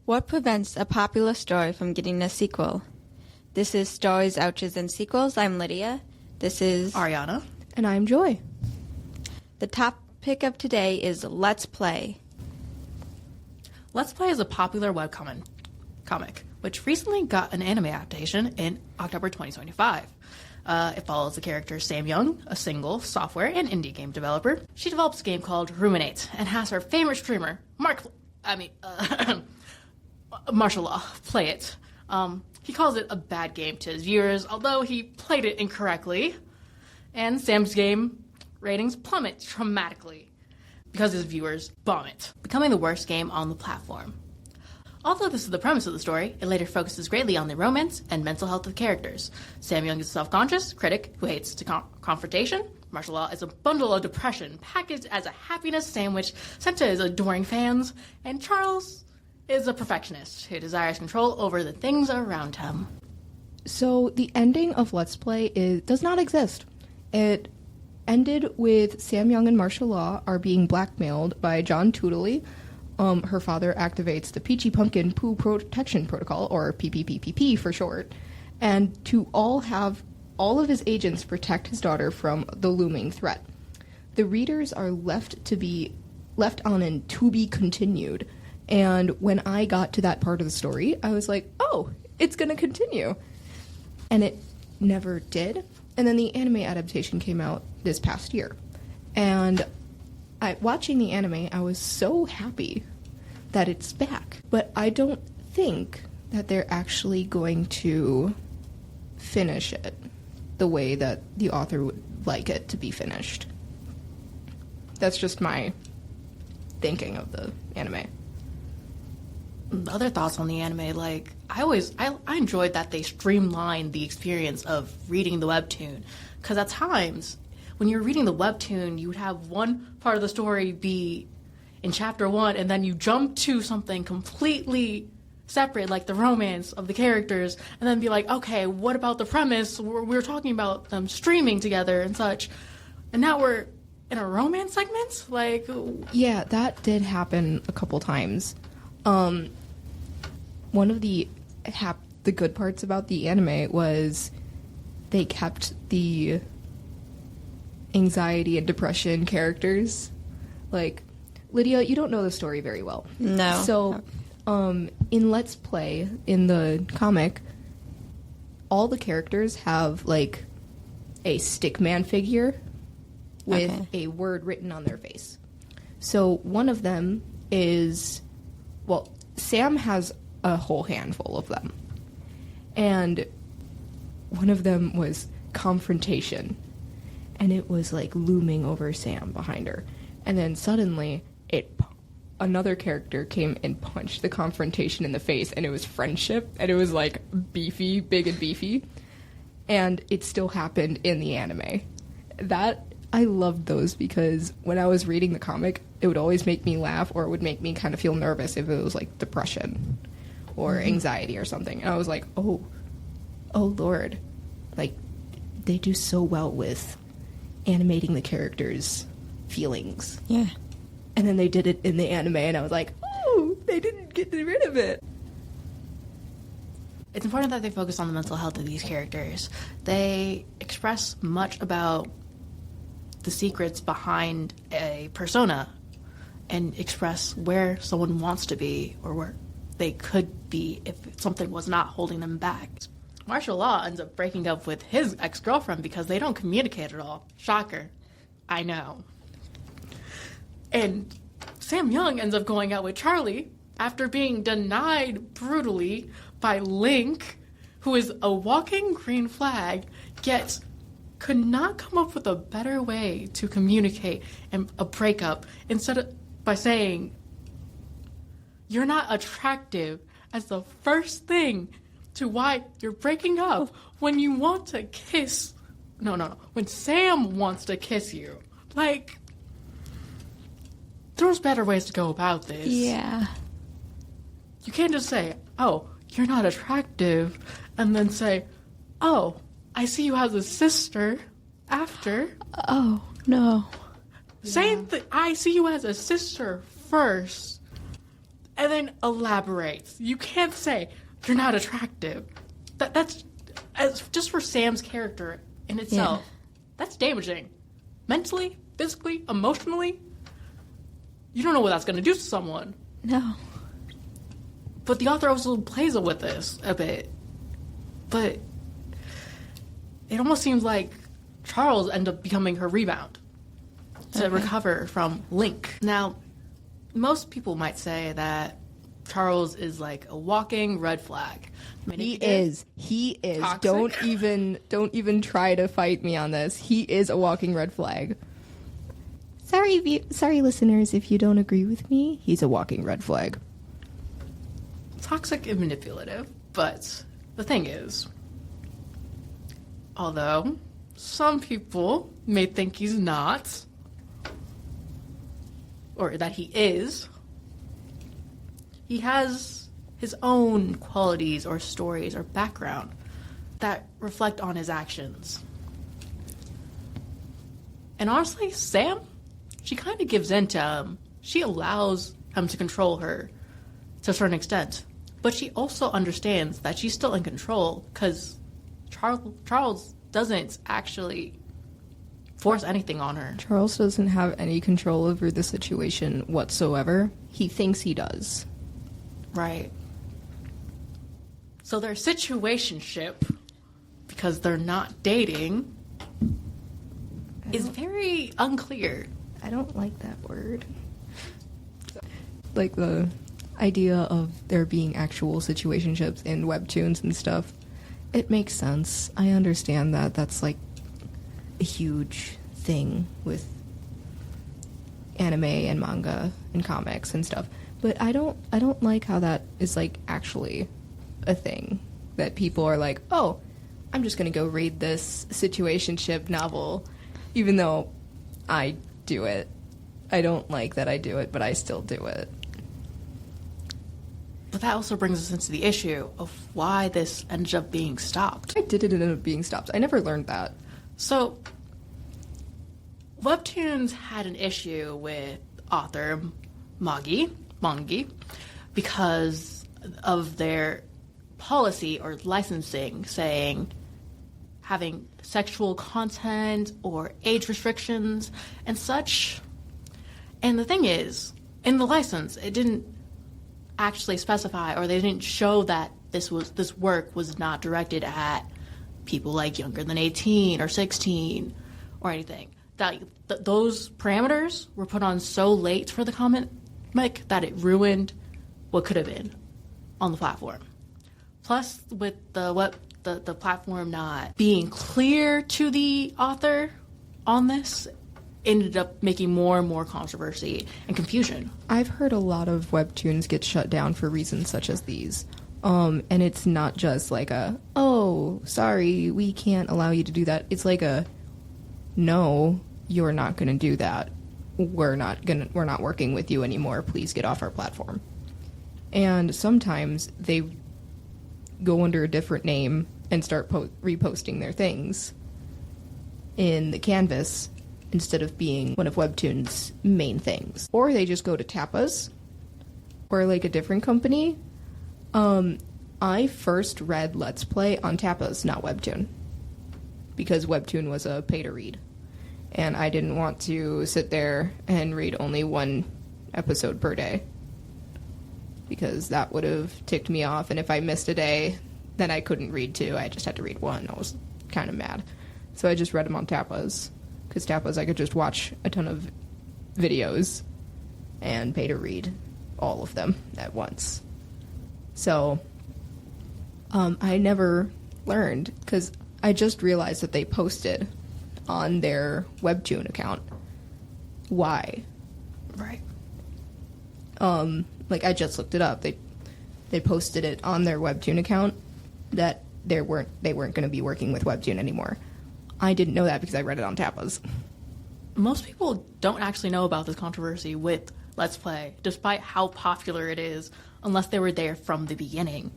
What prevents a popular story from getting a sequel? This is Stories, Ouches, and Sequels. I'm Lydia. This is Ariana. And I'm Joy. The topic of today is Let's Play. Let's Play is a popular webcomic, which recently got an anime adaptation in October 2025. It follows the character Sam Young, a single software and indie game developer. She develops a game called Ruminate and has her favorite streamer, Martial Law, play it. He calls it a bad game to his viewers, although he played it incorrectly. And Sam's game ratings plummet dramatically because his viewers bomb it, becoming the worst game on the platform. Although this is the premise of the story, it later focuses greatly on the romance and mental health of the characters. Sam Young is a self-conscious critic who hates confrontation. Martial Law is a bundle of depression packaged as a happiness sandwich sent to his adoring fans. And Charles is a perfectionist who desires control over the things around him. So the ending of Let's Play does not exist. It ended with Sam Young and Martial Law are being blackmailed by John Tootly. Her father activates the Peachy Pumpkin Poo Protection Protocol, or PPPPP for short, and to have all of his agents protect his daughter from the looming threat. The readers are left on and to be continued. And when I got to that part of the story, I was like, oh, it's going to continue. And it never did. And then the anime adaptation came out this past year. And watching the anime, I was so happy that it's back. But I don't think that they're actually going to finish it the way that the author would like it to be finished. That's just my thinking of the anime. Other thoughts on the anime, I enjoyed that they streamlined the experience of reading the webtoon, because at times when you're reading the webtoon you would have one part of the story be in chapter 1 and then you jump to something completely separate, like the romance of the characters, and then be like, okay, what about the premise? We're talking about them streaming together and such, and now we're in a romance segment? Yeah, that did happen a couple times. One of the good parts about the anime was they kept the anxiety and depression characters. Lydia, you don't know the story very well. No. So, in Let's Play, in the comic, all the characters have, a stickman figure with a word written on their face. So, one of them is... Well, Sam has a whole handful of them. And one of them was confrontation. And it was, looming over Sam behind her. And then suddenly, another character came and punched the confrontation in the face, and it was friendship, and it was, beefy, big and beefy. And it still happened in the anime. I loved those because when I was reading the comic, it would always make me laugh, or it would make me kind of feel nervous if it was depression or anxiety or something. And I was like, oh Lord. They do so well with animating the characters' feelings. Yeah. And then they did it in the anime, and I was like, oh, they didn't get rid of it. It's important that they focus on the mental health of these characters. They express much about the secrets behind a persona and express where someone wants to be or where they could be if something was not holding them back. Martial Law ends up breaking up with his ex-girlfriend because they don't communicate at all. Shocker. I know. And Sam Young ends up going out with Charlie after being denied brutally by Link, who is a walking green flag, yet could not come up with a better way to communicate a breakup by saying, you're not attractive, as the first thing to why you're breaking up when you want to kiss. No. When Sam wants to kiss you. There's better ways to go about this. Yeah. You can't just say, oh, you're not attractive, and then say, oh, I see you as a sister after. Oh, no. Saying that I see you as a sister first and then elaborates. You can't say you're not attractive. That's just for Sam's character in itself. Yeah. That's damaging. Mentally, physically, emotionally. You don't know what that's going to do to someone. No. But the author also plays with this a bit. But it almost seems like Charles ended up becoming her rebound to recover from Link. Now, most people might say that Charles is like a walking red flag. I mean, He is. Toxic. Don't even try to fight me on this. He is a walking red flag. Sorry, listeners, if you don't agree with me. He's a walking red flag. Toxic and manipulative. But the thing is, although some people may think he's not, or that he is, he has his own qualities or stories or background that reflect on his actions. And honestly, Sam, she kind of gives in to him. She allows him to control her to a certain extent. But she also understands that she's still in control because Charles doesn't actually force anything on her. Charles doesn't have any control over the situation whatsoever. He thinks he does. Right. So their situationship, because they're not dating, is very unclear. I don't like that word. Like the idea of there being actual situationships in webtoons and stuff, it makes sense. I understand that that's like a huge thing with anime and manga and comics and stuff. But I don't like how that is like actually a thing that people are like, "Oh, I'm just going to go read this situationship novel," even though I do it. I don't like that I do it, but I still do it. But that also brings us into the issue of why this ended up being stopped. Why did it end up being stopped? I never learned that. So, Webtoons had an issue with author Mongie, because of their policy or licensing saying having sexual content or age restrictions and such. And the thing is, in the license, it didn't actually specify, or they didn't show that this work was not directed at people like younger than 18 or 16 or anything. That those parameters were put on so late for the comic that it ruined what could have been on the platform. Plus, with the platform not being clear to the author on this, ended up making more and more controversy and confusion. I've heard a lot of webtoons get shut down for reasons such as these. And it's not just like oh, sorry, we can't allow you to do that. It's like no, you're not going to do that. We're not working with you anymore. Please get off our platform. And sometimes they go under a different name and start reposting their things in the canvas instead of being one of Webtoon's main things. Or they just go to Tapas or like a different company. I first read Let's Play on Tapas, not Webtoon, because Webtoon was a pay-to-read. And I didn't want to sit there and read only one episode per day, because that would have ticked me off. And if I missed a day, then I couldn't read two. I just had to read one. I was kind of mad. So I just read them on Tapas, because Tapas I could just watch a ton of videos and pay to read all of them at once. So I never learned, because I just realized that they posted on their Webtoon account. Why? Right. Like, I just looked it up. They posted it on their Webtoon account that they weren't going to be working with Webtoon anymore. I didn't know that because I read it on Tapas. Most people don't actually know about this controversy with Let's Play, despite how popular it is, unless they were there from the beginning.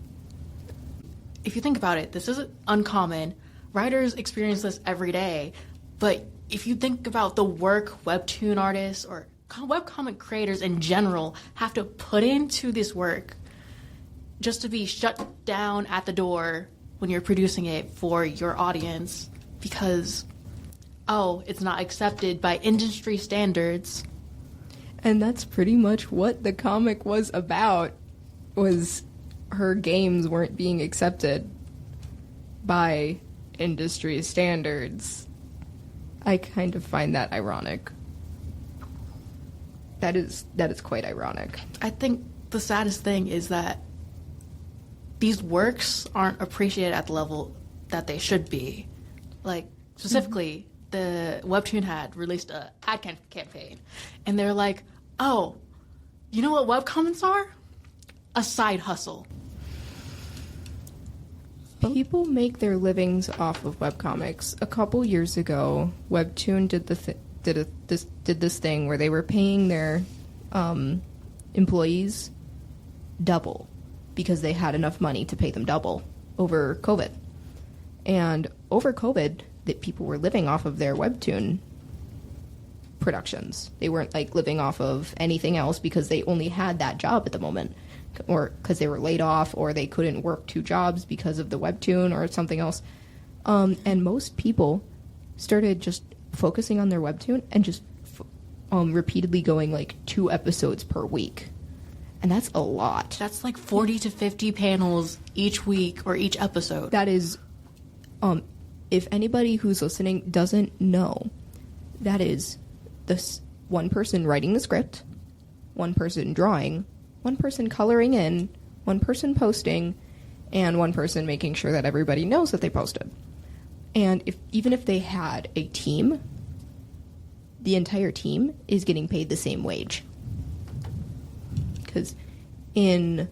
If you think about it, this isn't uncommon. Writers experience this every day. But if you think about the work Webtoon artists or webcomic creators in general have to put into this work just to be shut down at the door when you're producing it for your audience because, oh, it's not accepted by industry standards. And that's pretty much what the comic was about, was her games weren't being accepted by industry standards. I kind of find that ironic. That is quite ironic. I think the saddest thing is that these works aren't appreciated at the level that they should be. Like, specifically, the Webtoon had released a ad campaign, and they're like, oh, you know what webcomics are? A side hustle. People make their livings off of webcomics. A couple years ago, Webtoon did this thing where they were paying their employees double because they had enough money to pay them double over COVID. And over COVID, that people were living off of their Webtoon productions. They weren't like living off of anything else because they only had that job at the moment, or because they were laid off, or they couldn't work 2 jobs because of the Webtoon or something else. And most people started just focusing on their Webtoon and just repeatedly going like 2 episodes per week. And that's a lot. That's like 40 to 50 panels each week or each episode. That is, if anybody who's listening doesn't know, that is this one person writing the script, one person drawing, one person coloring in, one person posting, and one person making sure that everybody knows that they posted. And even if they had a team, the entire team is getting paid the same wage. Because in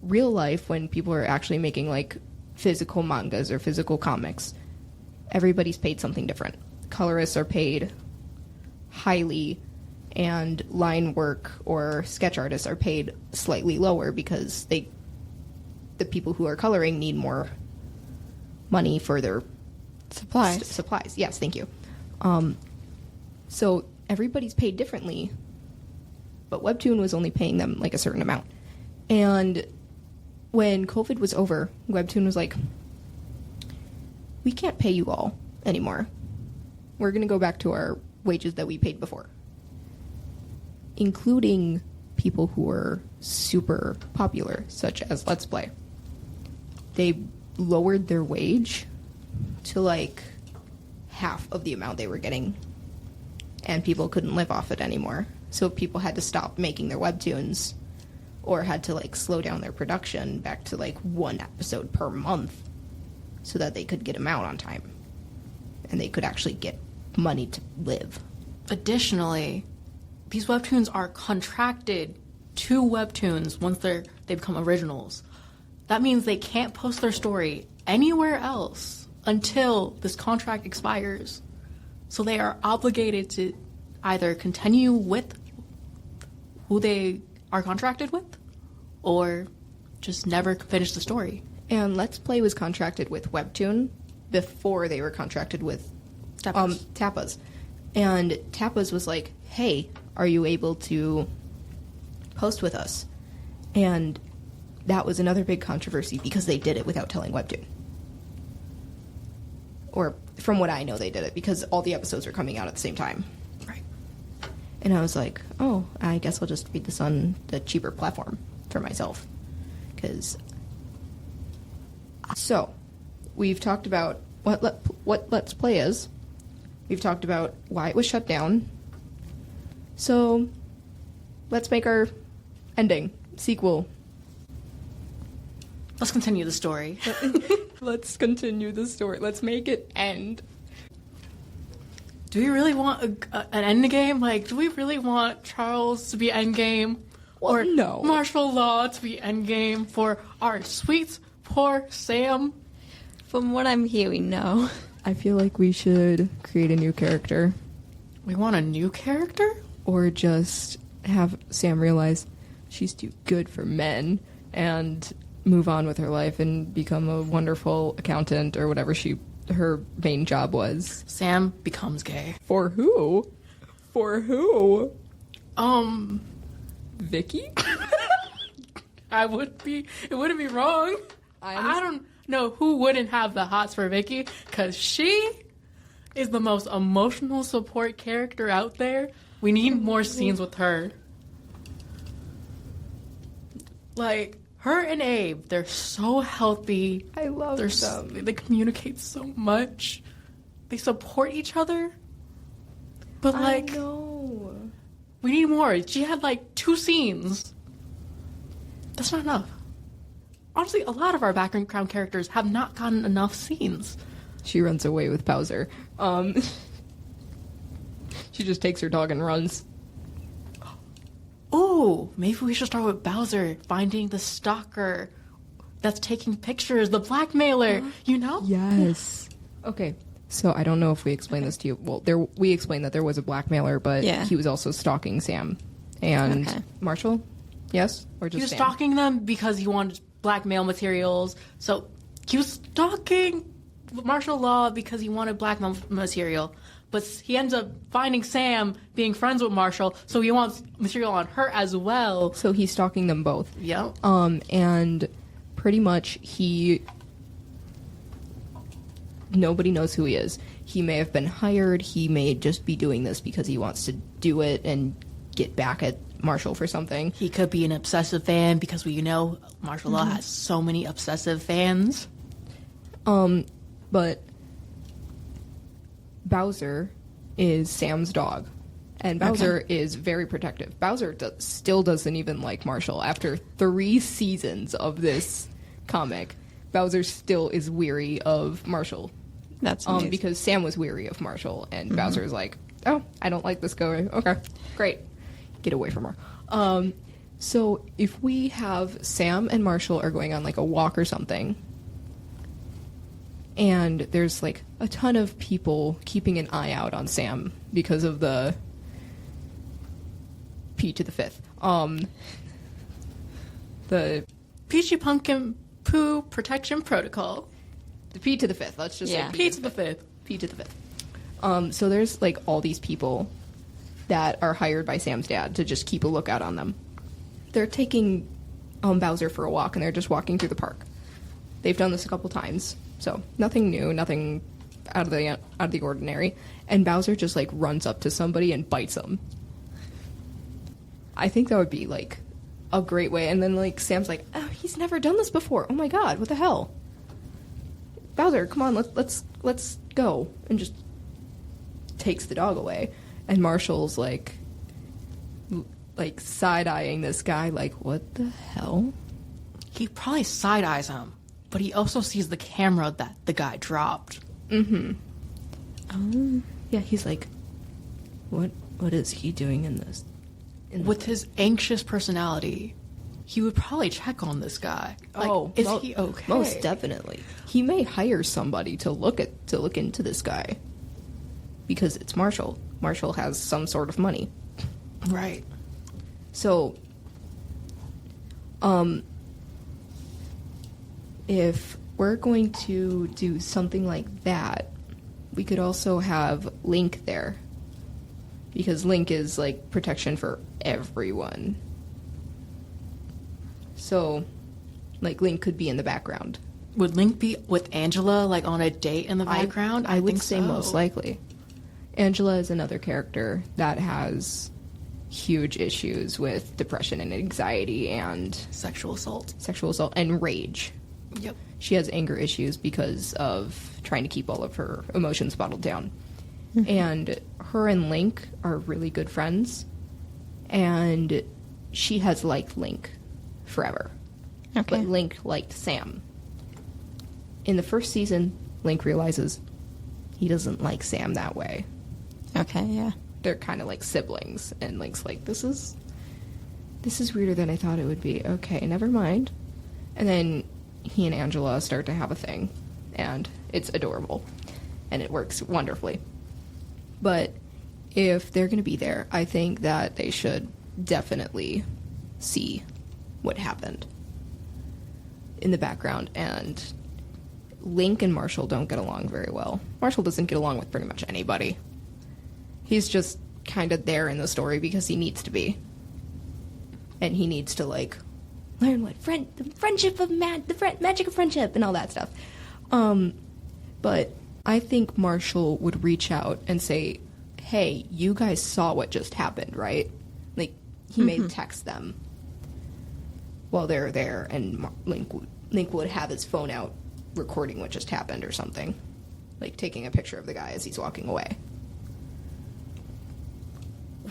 real life, when people are actually making like physical mangas or physical comics, everybody's paid something different. Colorists are paid highly, and line work or sketch artists are paid slightly lower because the people who are coloring need more money for their Supplies. supplies. Yes, thank you. So everybody's paid differently, but Webtoon was only paying them like a certain amount. And when COVID was over, Webtoon was like, we can't pay you all anymore. We're going to go back to our wages that we paid before. Including people who were super popular, such as Let's Play. They lowered their wage to like half of the amount they were getting, and people couldn't live off it anymore. So people had to stop making their webtoons, or had to like slow down their production back to like 1 episode per month so that they could get them out on time and they could actually get money to live. Additionally, these webtoons are contracted to webtoons once they become originals. That means they can't post their story anywhere else until this contract expires. So they are obligated to either continue with who they are contracted with, or just never finish the story. And Let's Play was contracted with Webtoon before they were contracted with Tapas. And Tapas was like, hey, are you able to post with us? And that was another big controversy because they did it without telling Webtoon. Or from what I know, they did it because all the episodes are coming out at the same time. Right. And I was like, oh, I guess I'll just read this on the cheaper platform for myself. So, we've talked about what Let's Play is. We've talked about why it was shut down. So, let's make our ending, sequel. Let's continue the story. Let's continue the story. Let's make it end. Do we really want an endgame? Like, do we really want Charles to be endgame? Well, or no. martial law to be endgame for our sweet, poor Sam? From what I'm hearing, no. I feel like we should create a new character. We want a new character? Or just have Sam realize she's too good for men and move on with her life and become a wonderful accountant or whatever her main job was. Sam becomes gay. For who? For who? Vicky? It wouldn't be wrong. I don't know who wouldn't have the hots for Vicky, because she is the most emotional support character out there. We need more scenes with her. Like, her and Abe, they're so healthy. I love them. They communicate so much. They support each other. But, like, I know. we need more. She had, like, 2 scenes. That's not enough. Honestly, a lot of our background characters have not gotten enough scenes. She runs away with Bowser. She just takes her dog and runs. Oh, maybe we should start with Bowser finding the stalker that's taking pictures, the blackmailer, you know? Yes. Okay, so I don't know if we explained this to you. Well, we explained that there was a blackmailer, but he was also stalking Sam and Marshall. Yes? Or just He was Sam? stalking them because he wanted blackmail materials. So he was stalking martial law because he wanted blackmail material. But he ends up finding Sam being friends with Marshall, so he wants material on her as well. So he's stalking them both. Yep. And pretty much nobody knows who he is. He may have been hired. He may just be doing this because he wants to do it and get back at Marshall for something. He could be an obsessive fan because we know martial law has so many obsessive fans. But Bowser is Sam's dog, and Bowser is very protective. Bowser still doesn't even like Marshall. After 3 seasons of this comic, Bowser still is weary of Marshall. That's amazing. Because Sam was weary of Marshall, and Bowser's like, oh, I don't like this guy. Okay, great. Get away from her. So if we have Sam and Marshall are going on like a walk or something, and there's like a ton of people keeping an eye out on Sam because of the P to the 5th. The Peachy Pumpkin Poo Protection Protocol. The P to the 5th. Let's just say P to the 5th. P to the 5th. So there's like all these people that are hired by Sam's dad to just keep a lookout on them. They're taking Bowser for a walk, and they're just walking through the park. They've done this a couple times, so nothing new, nothing out of the ordinary. And Bowser just like runs up to somebody and bites them. I think that would be like a great way. And then like Sam's like, oh, he's never done this before. Oh my god, what the hell? Bowser, come on, let's go, and just takes the dog away. And Marshall's like side-eyeing this guy, like, what the hell? He probably side-eyes him, but he also sees the camera that the guy dropped. Yeah, he's like, what is he doing in this? With his anxious personality, he would probably check on this guy. Like, is he okay? Most definitely. He may hire somebody to look into this guy. Because it's Marshall. Marshall has some sort of money. Right. So, if we're going to do something like that, we could also have Link there. Because Link is, like, protection for everyone. So, like, Link could be in the background. Would Link be with Angela, like, on a date in the background? I would think say so. most likely. Angela is another character that has huge issues with depression and anxiety and Sexual assault. And rage. Yep. She has anger issues because of trying to keep all of her emotions bottled down. And her and Link are really good friends. And she has liked Link forever. Okay. But Link liked Sam. In the first season, Link realizes he doesn't like Sam that way. Okay, yeah. They're kind of like siblings, and Link's like, this is weirder than I thought it would be. Okay, never mind. And then he and Angela start to have a thing, and it's adorable, and it works wonderfully. But if they're going to be there, I think that they should definitely see what happened in the background. And Link and Marshall don't get along very well. Marshall doesn't get along with pretty much anybody. He's just kind of there in the story because he needs to be. And he needs to, like, learn what the friendship of magic of friendship and all that stuff. But I think Marshall would reach out and say, hey, you guys saw what just happened, right? Like, he may text them while they're there, and Link would have his phone out recording what just happened or something. Like, taking a picture of the guy as he's walking away.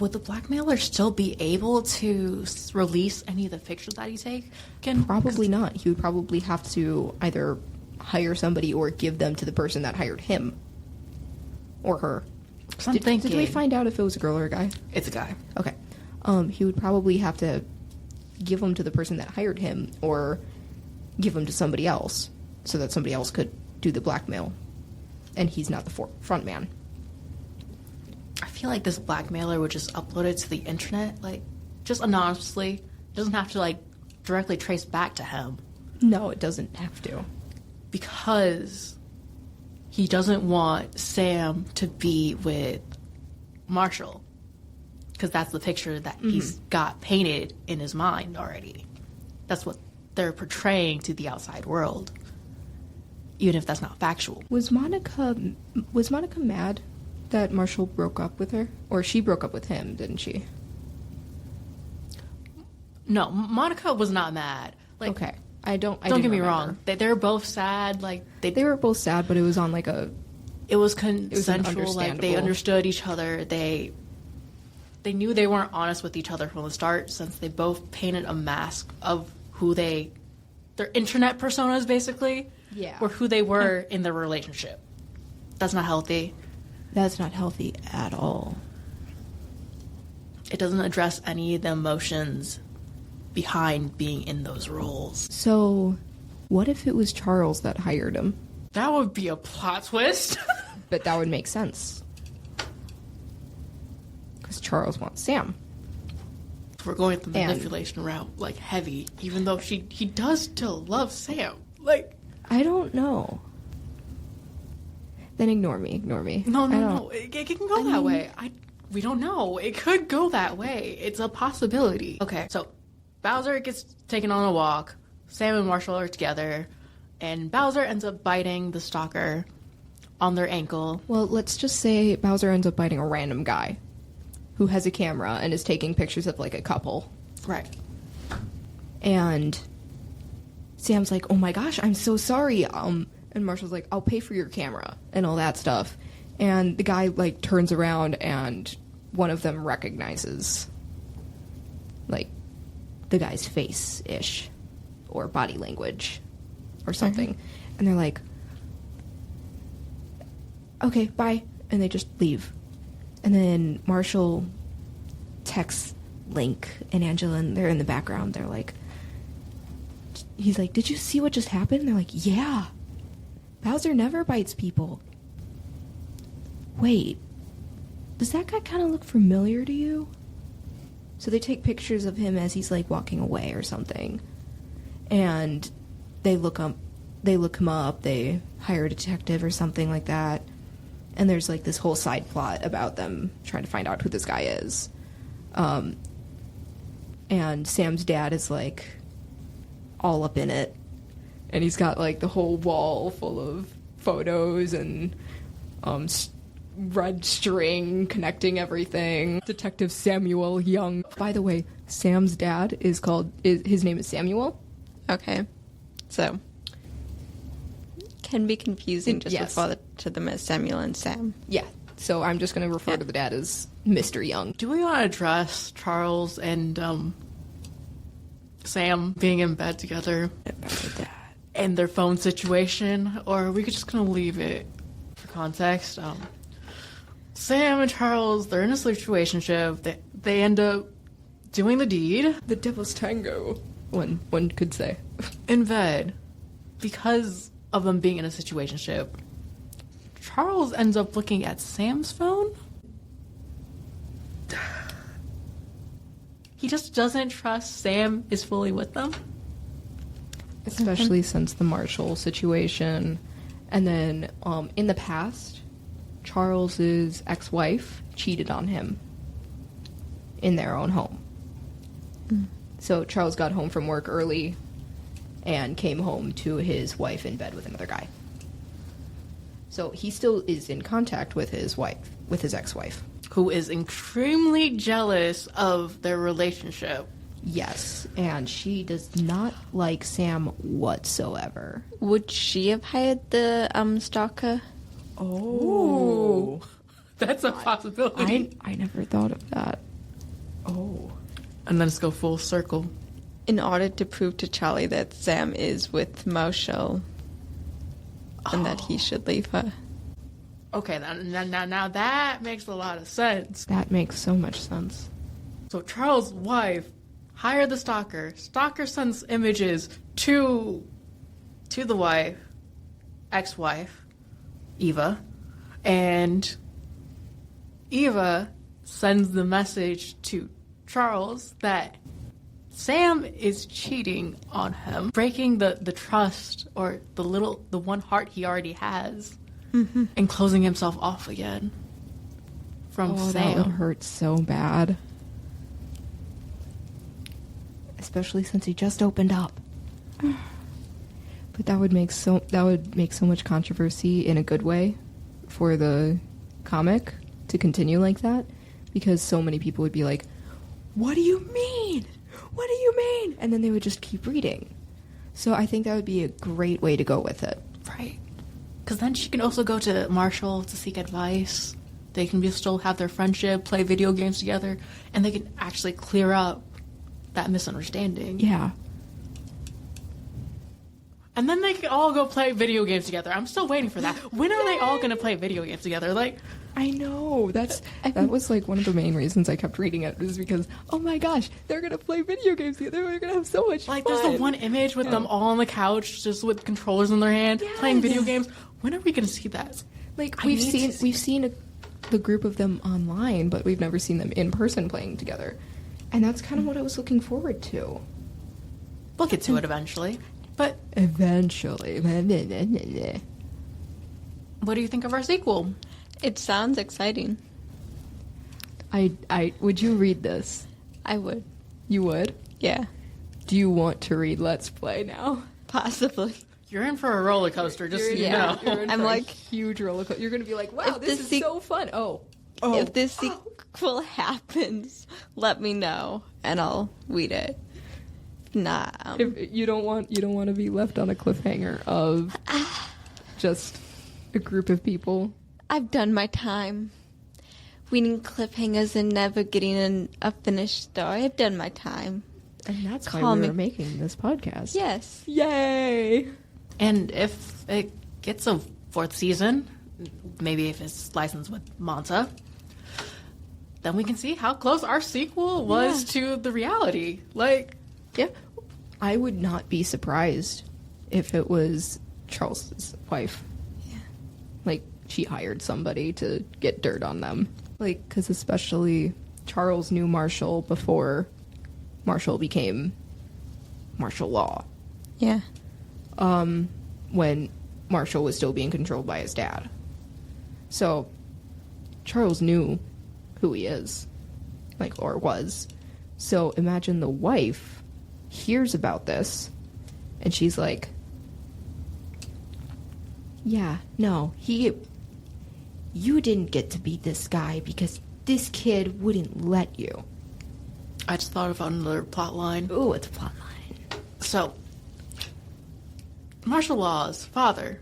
Would the blackmailer still be able to release any of the pictures that he taken? Probably not. He would probably have to either hire somebody or give them to the person that hired him. Or her. Did we find out if it was a girl or a guy? It's a guy. Okay. He would probably have to give them to the person that hired him or give them to somebody else so that somebody else could do the blackmail. And he's not the front man. I feel like this blackmailer would just upload it to the internet, like, just anonymously. It doesn't have to, like, directly trace back to him. No, it doesn't have to. Because he doesn't want Sam to be with Marshall. Because that's the picture that he's got painted in his mind already. That's what they're portraying to the outside world. Even if that's not factual. Was Monica mad that Marshall broke up with her? Or she broke up with him, didn't she? No, Monica was not mad. Like, okay. Don't get me wrong. They were both sad. Like they were both sad, but it was on like a. It was consensual. Like they understood each other. They knew they weren't honest with each other from the start, since they both painted a mask of who their internet personas basically. Yeah. Or who they were in their relationship. That's not healthy. That's not healthy at all. It doesn't address any of the emotions behind being in those roles. So, what if it was Charles that hired him? That would be a plot twist. But that would make sense. Because Charles wants Sam. We're going the manipulation route, like, heavy, even though he does still love Sam. Like, I don't know. Then ignore me. No. It can go that way. We don't know. It could go that way. It's a possibility. Okay, so Bowser gets taken on a walk. Sam and Marshall are together. And Bowser ends up biting the stalker on their ankle. Well, let's just say Bowser ends up biting a random guy who has a camera and is taking pictures of, like, a couple. Right. And Sam's like, oh my gosh, I'm so sorry. And Marshall's like, I'll pay for your camera and all that stuff. And the guy, like, turns around and one of them recognizes, like, the guy's face-ish or body language or something. And they're like, okay, bye. And they just leave. And then Marshall texts Link and Angela, and they're in the background. They're like, he's like, did you see what just happened? And they're like, yeah. Bowser never bites people. Wait, does that guy kind of look familiar to you? So they take pictures of him as he's, like, walking away or something. And they look him up, they hire a detective or something like that. And there's, like, this whole side plot about them trying to find out who this guy is. And Sam's dad is, like, all up in it. And he's got, like, the whole wall full of photos and red string connecting everything. Detective Samuel Young. By the way, Sam's dad his name is Samuel. Okay. So, can be confusing just refer to them as Samuel and Sam. Yeah. So I'm just going to refer to the dad as Mr. Young. Do we want to address Charles and Sam being in bed together and their phone situation, or are we just going to leave it for context? Sam and Charles, they're in a situationship. They end up doing the deed. The devil's tango, one could say. In bed. Because of them being in a situationship, Charles ends up looking at Sam's phone. He just doesn't trust Sam is fully with them. Especially since the Marshall situation. And then, in the past, Charles's ex-wife cheated on him in their own home. So Charles got home from work early and came home to his wife in bed with another guy. So he still is in contact with his wife, with his ex-wife. Who is extremely jealous of their relationship. Yes, and she does not like Sam whatsoever. Would she have hired the stalker? Oh. That's a possibility. I never thought of that. Oh. And then let's go full circle. In order to prove to Charlie that Sam is with Marshall and that he should leave her. Okay, now that makes a lot of sense. That makes so much sense. So Charles' wife hired the stalker. Stalker sends images to the wife, ex-wife, Eva, and Eva sends the message to Charles that Sam is cheating on him, breaking the trust or the one heart he already has, and closing himself off again from Sam. That would hurt so bad. Especially since he just opened up. But that would make so much controversy in a good way for the comic to continue like that, because so many people would be like, "What do you mean? What do you mean?" And then they would just keep reading. So I think that would be a great way to go with it. Right. Because then she can also go to Marshall to seek advice. They can still have their friendship, play video games together, and they can actually clear up that misunderstanding. Yeah. And then they can all go play video games together. I'm still waiting for that. When are they all going to play video games together? Like, I know. That was like one of the main reasons I kept reading it, was because, oh my gosh, they're going to play video games together. They're going to have so much fun. there's the one image with them all on the couch, just with controllers in their hand, playing video games. When are we going to see that? Like, we've seen the group of them online, but we've never seen them in person playing together. And that's kind of what I was looking forward to. We'll get to it eventually. But eventually. What do you think of our sequel? It sounds exciting. I would you read this? I would. You would? Yeah. Do you want to read Let's Play now? Possibly. You're in for a roller coaster, just so you know. I'm like huge roller coaster. You're going to be like, wow, this is so fun. If this sequel happens, let me know and I'll read it. Nah. If you don't want to be left on a cliffhanger of just a group of people. I've done my time. Reading cliffhangers and never getting a finished story. I've done my time. And that's why we're making this podcast. Yes. Yay! And if it gets a 4th season, maybe if it's licensed with Manta, then we can see how close our sequel was to the reality. Like, yeah, I would not be surprised if it was Charles's wife. Yeah. Like, she hired somebody to get dirt on them. Like, because especially Charles knew Marshall before Marshall became martial law. Yeah. When Marshall was still being controlled by his dad. So, Charles knew who he is. Like, or was. So, imagine the wife hears about this, and she's like, yeah, no, you didn't get to be this guy because this kid wouldn't let you. I just thought of another plot line. Ooh, it's a plot line. So, martial law's father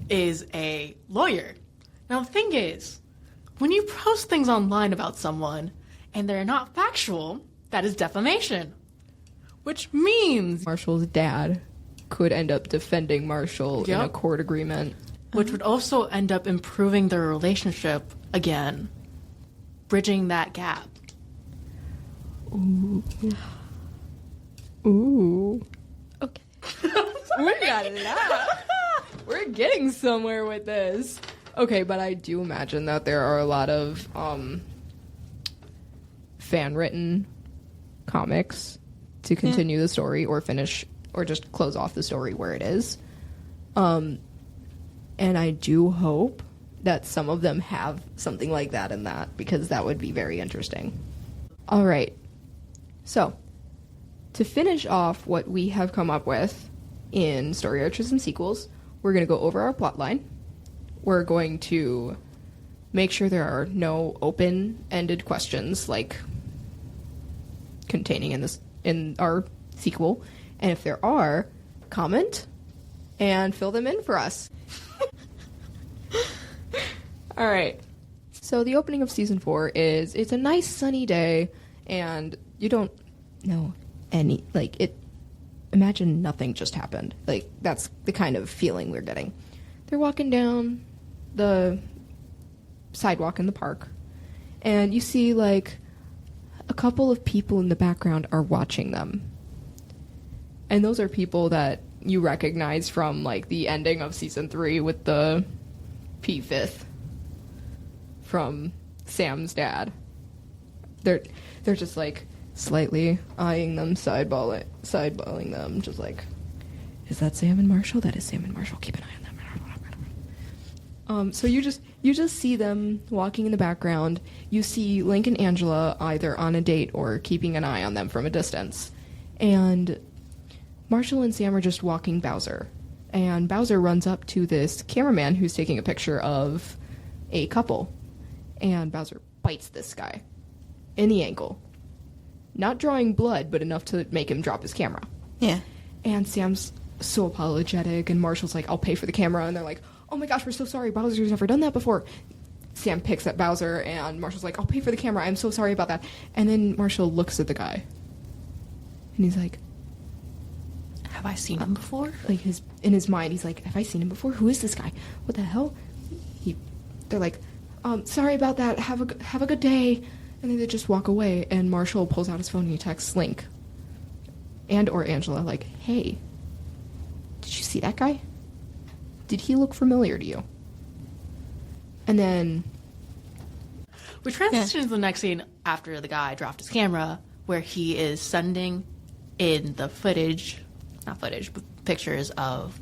is a lawyer. Now, the thing is, when you post things online about someone and they're not factual, that is defamation. Which means Marshall's dad could end up defending Marshall in a court agreement. Which would also end up improving their relationship again. Bridging that gap. Ooh. Ooh. Okay. We're getting somewhere with this. Okay, but I do imagine that there are a lot of fan-written comics to continue the story or finish or just close off the story where it is. And I do hope that some of them have something like that in that, because that would be very interesting. All right. So, to finish off what we have come up with in Story Arches and Sequels, we're going to go over our plot line. We're going to make sure there are no open-ended questions like containing in our sequel. And if there are, comment and fill them in for us. All right. So the opening of season 4 is, it's a nice sunny day, and you don't know any, imagine nothing just happened. Like, that's the kind of feeling we're getting. They're walking down the sidewalk in the park, and you see, like, a couple of people in the background are watching them. And those are people that you recognize from, like, the ending of season 3 with the P5th from Sam's dad. They're just, like, slightly eyeing them, sideballing them, just like, is that Sam and Marshall? That is Sam and Marshall. Keep an eye on them. So you just see them walking in the background. You see Link and Angela either on a date or keeping an eye on them from a distance. And Marshall and Sam are just walking Bowser. And Bowser runs up to this cameraman who's taking a picture of a couple. And Bowser bites this guy in the ankle. Not drawing blood, but enough to make him drop his camera. Yeah. And Sam's so apologetic, and Marshall's like, I'll pay for the camera. And they're like, oh my gosh, we're so sorry. Bowser's never done that before. Sam picks at Bowser, and Marshall's like, I'll pay for the camera. I'm so sorry about that. And then Marshall looks at the guy. And he's like, Have I seen him before? like, in his mind, he's like, have I seen him before? Who is this guy? What the hell? They're like, sorry about that. Have a good day. And then they just walk away, and Marshall pulls out his phone and he texts Link and or Angela, like, hey, did you see that guy? Did he look familiar to you? And then We transition to the next scene after the guy dropped his camera, where he is sending in the pictures of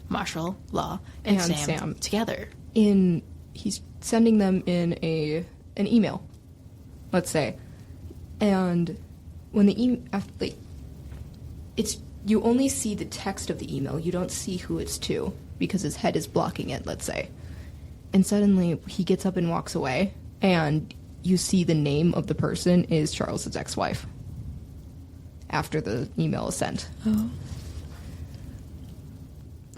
Marshall, Law, and Sam together. He's sending them in an email, let's say. And when the email, you only see the text of the email. You don't see who it's to because his head is blocking it, let's say. And suddenly he gets up and walks away, and you see the name of the person is Charles's ex-wife after the email is sent. Oh.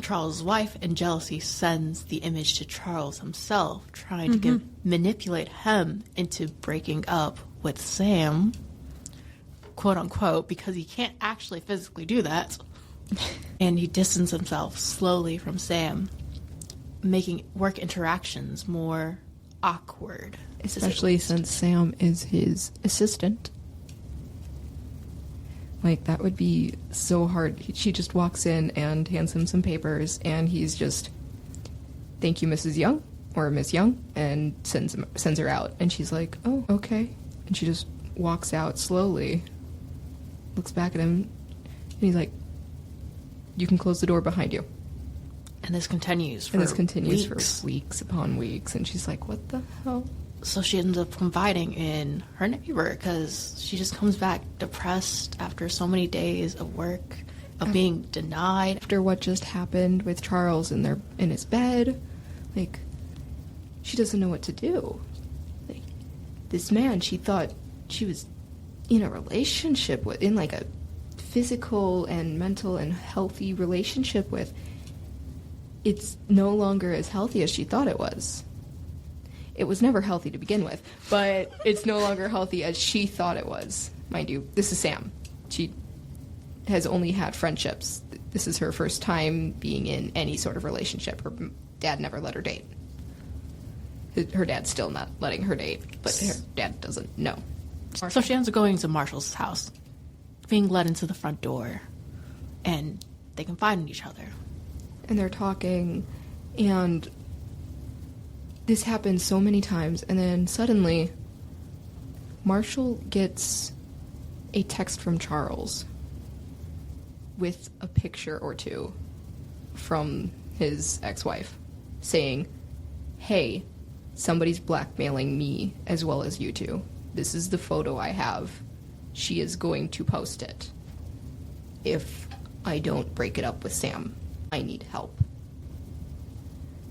Charles' wife, in jealousy, sends the image to Charles himself, trying to manipulate him into breaking up with Sam, quote unquote, because he can't actually physically do that. And he distances himself slowly from Sam, making work interactions more awkward. Especially since Sam is his assistant. Like, that would be so hard. She just walks in and hands him some papers, and he's just, thank you, Mrs. Young, or Miss Young, and sends her out. And she's like, oh, okay. And she just walks out slowly, looks back at him, and he's like, you can close the door behind you. And this continues for weeks upon weeks. And she's like, what the hell? So she ends up confiding in her neighbor, because she just comes back depressed after so many days of work, of being denied. After what just happened with Charles in his bed, like, she doesn't know what to do. Like, this man she thought she was in a relationship with, in like a physical and mental and healthy relationship with, it's no longer as healthy as she thought it was. It was never healthy to begin with, but it's no longer healthy as she thought it was. Mind you, this is Sam. She has only had friendships. This is her first time being in any sort of relationship. Her dad never let her date. Her dad's still not letting her date, but her dad doesn't know. So she ends up going to Marshall's house, being led into the front door, and they confide in each other. And they're talking, and this happens so many times, and then suddenly Marshall gets a text from Charles with a picture or two from his ex-wife saying, hey, somebody's blackmailing me as well as you two. This is the photo I have. She is going to post it. If I don't break it up with Sam, I need help.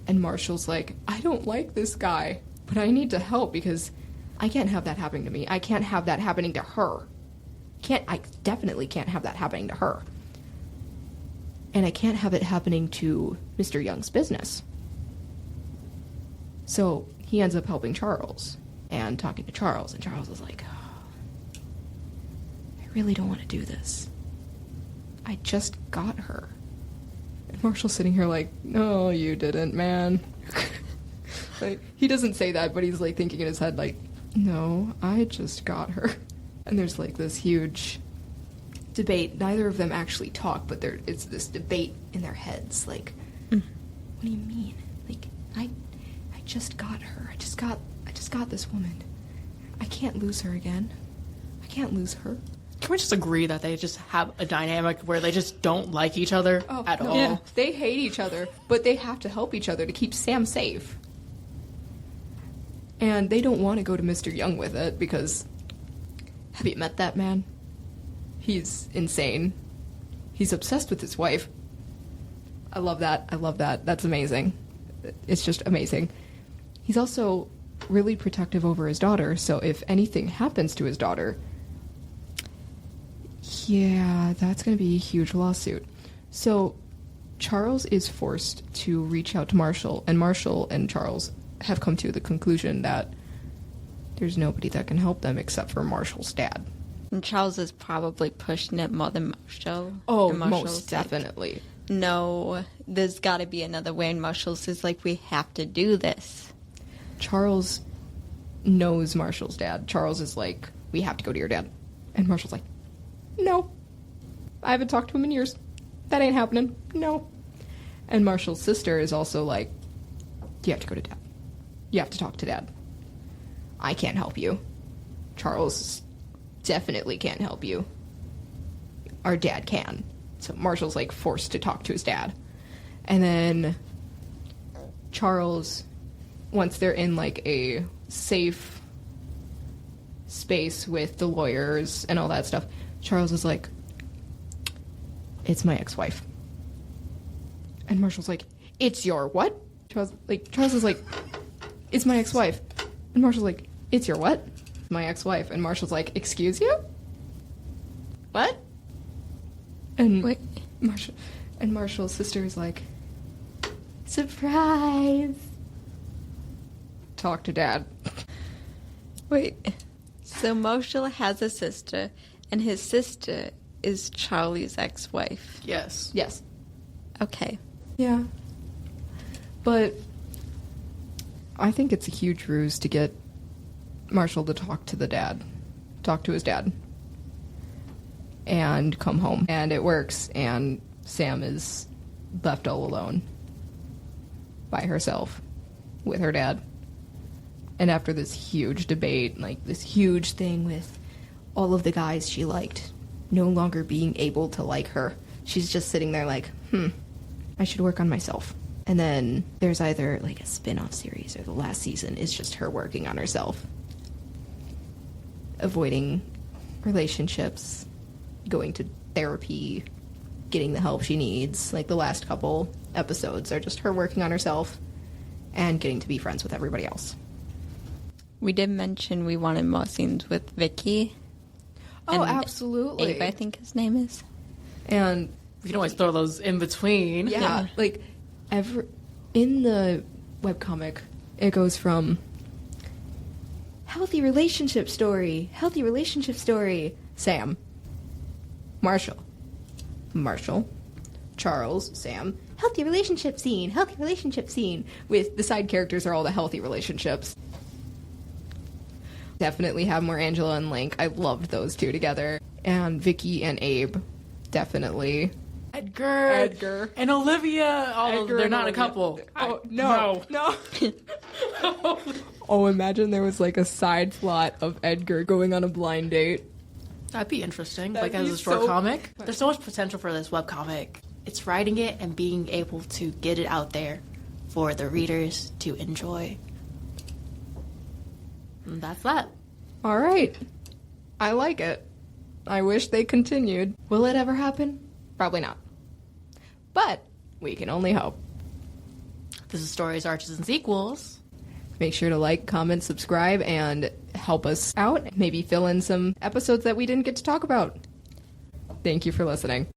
And Marshall's like, I don't like this guy, but I need to help because I can't have that happening to me. I can't have that happening to her. I definitely can't have that happening to her. And I can't have it happening to Mr. Young's business. So he ends up helping Charles and talking to Charles, and Charles is like, oh, I really don't want to do this. I just got her. And Marshall's sitting here like, no, you didn't, man. Like, he doesn't say that, but he's like thinking in his head like, no, I just got her. And there's like this huge debate. Neither of them actually talk, but it's this debate in their heads. Like, what do you mean? Like, I just got her. I just got this woman. I can't lose her again. I can't lose her. Can we just agree that they just have a dynamic where they just don't like each other at all? Yeah. They hate each other, but they have to help each other to keep Sam safe. And they don't want to go to Mr. Young with it because, have you met that man? He's insane. He's obsessed with his wife. I love that. That's amazing. It's just amazing. He's also really protective over his daughter, so if anything happens to his daughter, yeah, that's going to be a huge lawsuit. So Charles is forced to reach out to Marshall, and Marshall and Charles have come to the conclusion that there's nobody that can help them except for Marshall's dad. And Charles is probably pushing it more than Marshall. Oh, And most definitely. Like, no, there's got to be another way. And Marshall's is like, we have to do this. Charles knows Marshall's dad. Charles is like, we have to go to your dad. And Marshall's like, no. I haven't talked to him in years. That ain't happening. No. And Marshall's sister is also like, you have to go to dad. You have to talk to dad. I can't help you. Charles definitely can't help you. Our dad can. So Marshall's like forced to talk to his dad. And then Charles, once they're in like a safe space with the lawyers and all that stuff, Charles is like, it's my ex-wife. And Marshall's like, it's your what? Charles is like, it's my ex-wife. And Marshall's like, it's your what? My ex-wife. And Marshall's like, excuse you? What? And Wait. Marshall's sister is like, surprise. Talk to dad. Wait. So Marshall has a sister, and his sister is Charlie's ex-wife. Yes. Yes. Okay. Yeah. But I think it's a huge ruse to get Marshall to talk to his dad, and come home. And it works, and Sam is left all alone by herself with her dad. And after this huge debate, like this huge thing with all of the guys she liked no longer being able to like her, she's just sitting there like, I should work on myself. And then there's either like a spin-off series or the last season is just her working on herself. Avoiding relationships, going to therapy, getting the help she needs. Like the last couple episodes are just her working on herself and getting to be friends with everybody else. We did mention we wanted more scenes with Vicky. Oh, and absolutely. Abe, I think his name is. And You can always throw those in between. yeah, like in the webcomic, it goes from healthy relationship story, Sam, Marshall, Charles, Sam, healthy relationship scene, with the side characters are all the healthy relationships. Definitely have more Angela and Link. I loved those two together. And Vicky and Abe, definitely. Edgar. And Olivia. Although Edgar they're and not Olivia. a couple. Oh, no. Oh, imagine there was like a side plot of Edgar going on a blind date. That'd be interesting. That'd like as be a short so comic. There's so much potential for this webcomic. It's writing it and being able to get it out there for the readers to enjoy. And that's that. All right. I like it. I wish they continued. Will it ever happen? Probably not. But we can only hope. This is Stories, Arches, and Sequels. Make sure to like, comment, subscribe, and help us out. Maybe fill in some episodes that we didn't get to talk about. Thank you for listening.